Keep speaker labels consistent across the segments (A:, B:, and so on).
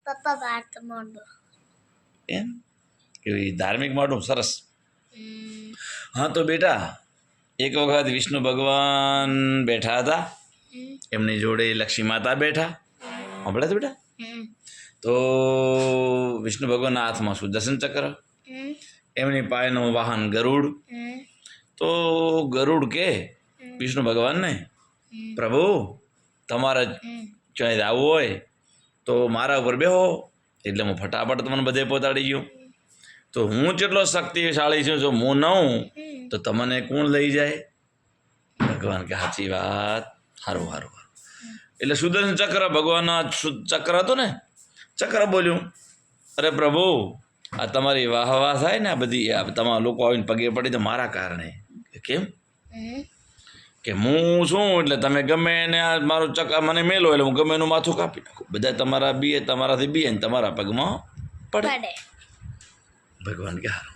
A: પપ્પા ભારત મોઢું
B: એમ કે ધાર્મિક મોઢું સરસ. હા તો બેટા એક વખત વિષ્ણુ ભગવાન બેઠા હતા, એમની જોડે લક્ષ્મી માતા બેઠા. સાંભળ્યા બેટા? તો વિષ્ણુ ભગવાનના હાથમાં સુદર્શન ચક્ર, એમની પાયનું વાહન ગરુડ. તો ગરુડ કે વિષ્ણુ ભગવાનને, પ્રભુ તમારે ચાહે આવવું હોય તો મારા ઉપર બેહો, એટલે હું ફટાફટ તમને બધે પહોંચાડી ગયો. તો હું જેટલો શક્તિશાળી છું, જો હું ન હું તો તમને કોણ લઈ જાય? ભગવાન કે સાચી વાત, સારું સારું. એટલે સુદર્શન ચક્ર ભગવાનના ચક્ર હતો ને, ચક્ર બોલ્યું, અરે પ્રભુ આ તમારી વાહ વાહ થાય ને, આ બધી તમારા લોકો આવીને પગે પડી તો મારા કારણે. કેમ કે હું શું, એટલે તમે ગમે એને આ મારું ચક્ર મને મેલો એટલે હું ગમે એનું માથું કાપી નાખું. બધા તમારા બીએ, તમારાથી બીએ ને તમારા પગમાં પડે. ભગવાન કે હારું.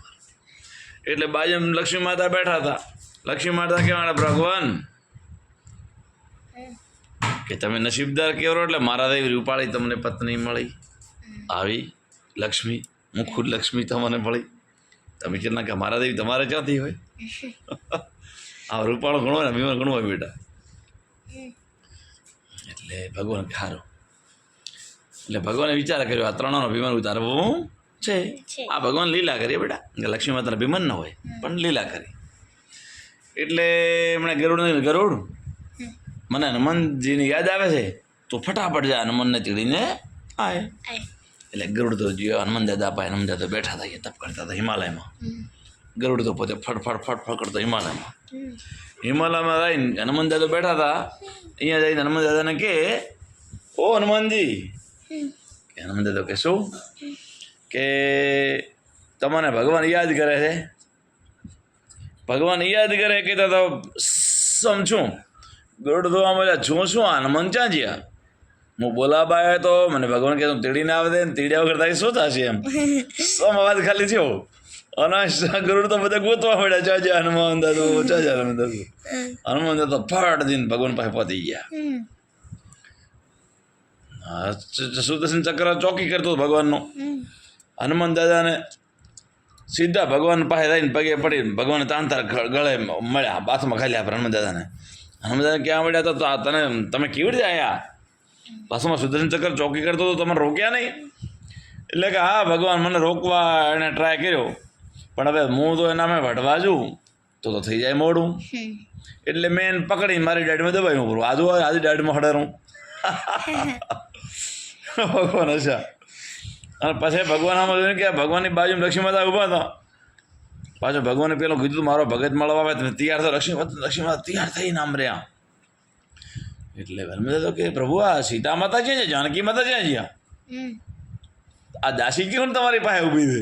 B: એટલે બાજુ લક્ષ્મી માતા બેઠા હતા. લક્ષ્મી માતા કહેવાના, ભગવાન કે તમે નસીબદાર કહેવો, એટલે મારા એવી રૂપાળી તમને પત્ની મળી. આવી લક્ષ્મી, હું ખુદ લક્ષ્મી તમને મળી. તમે કેટલા કે મારા દેવી તમારે ક્યાંથી હોય? આ રૂપાળો ઘણો હોય ને અભિમાન ઘણું હોય બેટા. એટલે ભગવાન ખારો. એટલે ભગવાને વિચાર કર્યો આ ત્રણનો અભિમાન ઉતારવું છે. આ ભગવાન લીલા કરીએ બેટા, લક્ષ્મી માતાનો અભિમાન ન હોય પણ લીલા કરી. એટલે એમણે ગરુડ મને હનુમાનજીની યાદ આવે છે, તો ફટાફટ જાય હનુમાનને ચીડીને આય. એટલે ગરુડ તો જો હનુમાન દાદા પાસે, હનુમાન દાદા બેઠા હતા, તપ કરતા હતા હિમાલયમાં. ગરુડ તો પોતે ફટ કરતો હિમાલયમાં. હિમાલયમાં રહીને હનુમાન દાદા બેઠા હતા. અહીંયા જઈને હનુમાન દાદાને કે, ઓ હનુમાનજી, કે હનુમાન દાદા કે શું, કે તમને ભગવાન યાદ કરે છે. ભગવાન યાદ કરે કે તો સમજું. ગરુડ તો આમ છું શું હનુમાન ક્યાં જ્યાં? હું બોલાવા આવ્યો તો મને ભગવાન કે તું તેડીને આવે દે ને, તેડ્યા વગર તારી શું થશે? એમ સમ અવાજ ખાલી થયો અને ગરુડ તો બધા ગોતવા પડ્યા, ચાજે હનુમાન દાદુ, ચાજે હનુમાન દાદુ. હનુમાન દાદા ફટ દઈને ભગવાન પાસે પહોંચી ગયા. સુદર્શન ચક્ર ચોકી કરતો ભગવાનનો. હનુમાન દાદાને સીધા ભગવાન પાસે રહીને પગે પડી ભગવાન તાંતર ગળે મળ્યા, બાથમાં ખાલી આપણે હનુમાન દાદાને. હનુમાન દાદા ક્યાં મળ્યા હતા? તો તમે કેવી રીતે આવ્યા? પાછું સુદર્શન ચક્ર ચોકી કરતો તો તમે રોક્યા નહીં? એટલે કે હા ભગવાન મને રોકવા એને ટ્રાય કર્યો, પણ હવે હું તો એના મેં વઢવા જઉં તો થઈ જાય મોડું. એટલે મેં એને પકડીને મારી દાઢીમાં દબાવી પૂરું આજી દાઢીમાં હડારું. ભગવાન હશા. અને પછી ભગવાન આમાં જોયું કે ભગવાનની બાજુમાં લક્ષ્મી માતા ઊભા હતા. પાછું ભગવાને પેલું કીધું મારો ભગત મળવા આવે તમે તૈયાર થયો. લક્ષ્મી માતા તૈયાર થઈને આમ રહ્યા. એટલે હનુમાન કે પ્રભુ આ સીતા માતા છે, જાનકી માતા ક્યાં જ્યાં? આ દાસી કેવું તમારી પાસે ઊભી છે?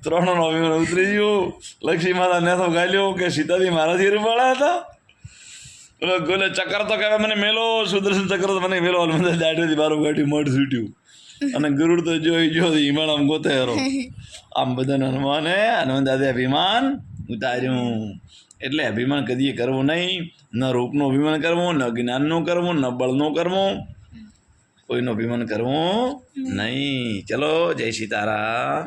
B: ત્રણનો અભિમાન ઉતરી ગયો. લક્ષ્મી માતા ને તો ગાલ્યો કે સીતાજી મારાથી રૂપાળા હતા. ગોલે ચક્ર તો કહેવાય મને મેલો, સુદર્શન ચક્ર તો મને મેલો. હનુમાન દાઢીથી બારું કાઢી મઢ છૂટ્યું. અને ગરુડ તો જો હિમાલયમાં ગોતે હરો. આમ બધાને હનુમાન દાદા અભિમાન ઉતાર્યું. એટલે અભિમાન કદી કરવું નહીં. ન રૂપનું અભિમાન કરવું, ન જ્ઞાનનું કરવું, ન બળનું કરવું, કોઈનું અભિમાન કરવું નહીં. ચલો જય સીતારામ.